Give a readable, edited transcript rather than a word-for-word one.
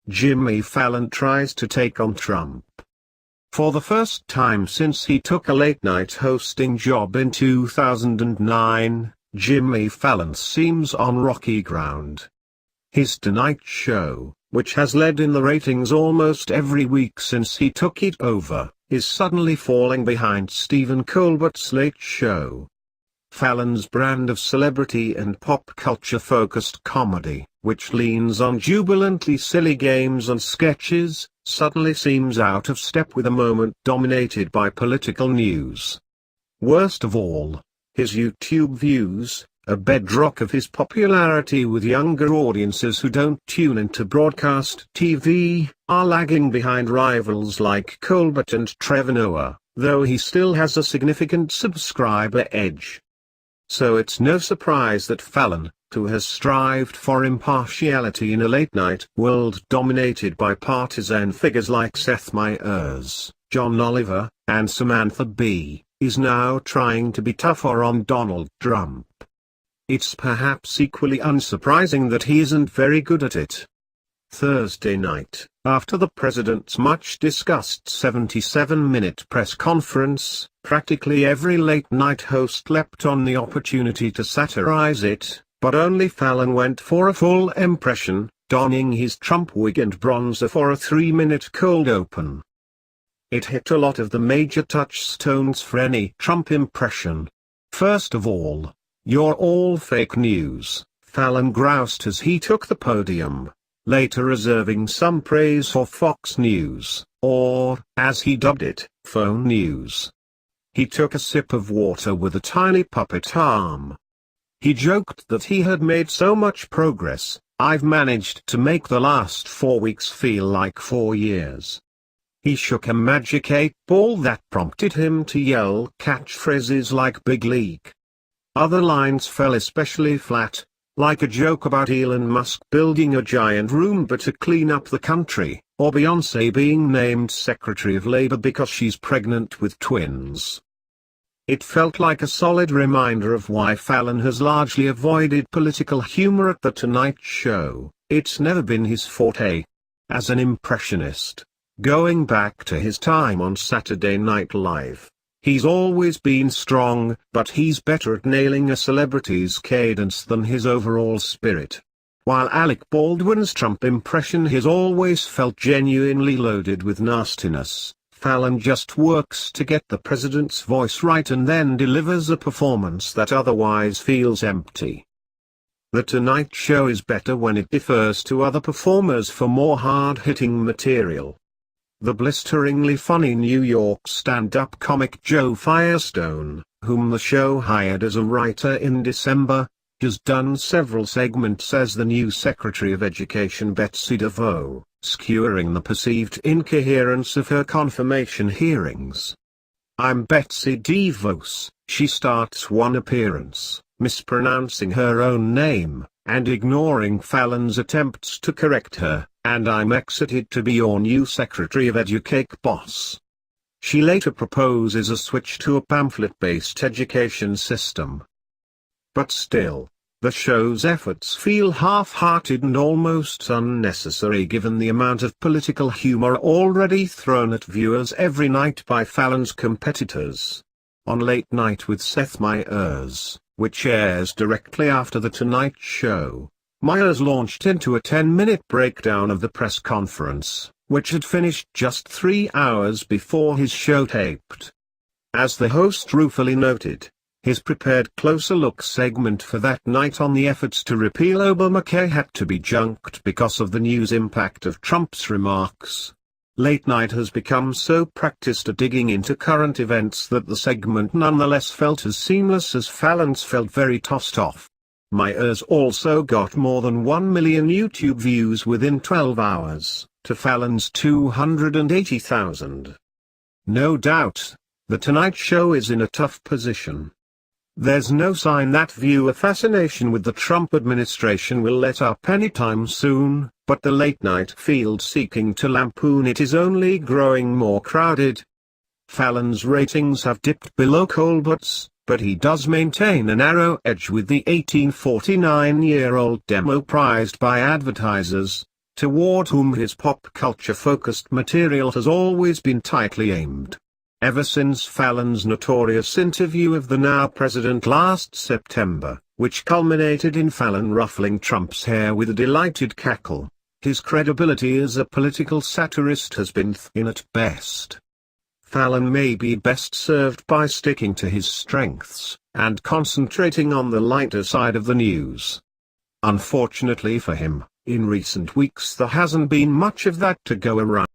Jimmy Fallon tries to take on Trump. For the first time since he took a late-night hosting job in 2009, Jimmy Fallon seems on rocky ground. His Tonight Show, which has led in the ratings almost every week since he took it over, is suddenly falling behind Stephen Colbert's Late Show. Fallon's brand of celebrity and pop culture-focused comedy, which leans on jubilantly silly games and sketches, suddenly seems out of step with a moment dominated by political news. Worst of all, his YouTube views, a bedrock of his popularity with younger audiences who don't tune into broadcast TV, are lagging behind rivals like Colbert and Trevor Noah, though he still has a significant subscriber edge. So it's no surprise that Fallon, who has strived for impartiality in a late-night world dominated by partisan figures like Seth Meyers, John Oliver, and Samantha Bee, is now trying to be tougher on Donald Trump. It's perhaps equally unsurprising that he isn't very good at it. Thursday night, after the president's much-discussed 77-minute press conference, practically every late-night host leapt on the opportunity to satirize it, but only Fallon went for a full impression, donning his Trump wig and bronzer for a 3-minute cold open. It hit a lot of the major touchstones for any Trump impression. First of all, "You're all fake news," Fallon groused as he took the podium, later reserving some praise for Fox News, or, as he dubbed it, Faux News. He took a sip of water with a tiny puppet arm. He joked that he had made so much progress, "I've managed to make the last 4 weeks feel like 4 years." He shook a magic 8-ball that prompted him to yell catchphrases like "Big League." Other lines fell especially flat, like a joke about Elon Musk building a giant Roomba to clean up the country, or Beyoncé being named Secretary of Labor because she's pregnant with twins. It felt like a solid reminder of why Fallon has largely avoided political humor at The Tonight Show. It's never been his forte. As an impressionist, going back to his time on Saturday Night Live, he's always been strong, but he's better at nailing a celebrity's cadence than his overall spirit. While Alec Baldwin's Trump impression has always felt genuinely loaded with nastiness, Fallon just works to get the president's voice right and then delivers a performance that otherwise feels empty. The Tonight Show is better when it defers to other performers for more hard-hitting material. The blisteringly funny New York stand-up comic Joe Firestone, whom the show hired as a writer in December, has done several segments as the new Secretary of Education Betsy DeVos, skewering the perceived incoherence of her confirmation hearings. "I'm Betsy DeVos," she starts one appearance, mispronouncing her own name, and ignoring Fallon's attempts to correct her, "and I'm excited to be your new Secretary of Education boss." She later proposes a switch to a pamphlet-based education system. But still, the show's efforts feel half-hearted and almost unnecessary given the amount of political humor already thrown at viewers every night by Fallon's competitors. On Late Night with Seth Meyers, which airs directly after The Tonight Show, Meyers launched into a 10-minute breakdown of the press conference, which had finished just 3 hours before his show taped. As the host ruefully noted, his prepared closer look segment for that night on the efforts to repeal Obamacare had to be junked because of the news impact of Trump's remarks. Late Night has become so practiced at digging into current events that the segment nonetheless felt as seamless as Fallon's felt very tossed off. Meyers also got more than 1 million YouTube views within 12 hours, to Fallon's 280,000. No doubt, The Tonight Show is in a tough position. There's no sign that viewer fascination with the Trump administration will let up anytime soon, but the late-night field seeking to lampoon it is only growing more crowded. Fallon's ratings have dipped below Colbert's, but he does maintain a narrow edge with the 1849-year-old demo prized by advertisers. toward whom his pop culture-focused material has always been tightly aimed. Ever since Fallon's notorious interview of the now president last September, which culminated in Fallon ruffling Trump's hair with a delighted cackle, his credibility as a political satirist has been thin at best. Fallon may be best served by sticking to his strengths, and concentrating on the lighter side of the news. Unfortunately for him, in recent weeks there hasn't been much of that to go around.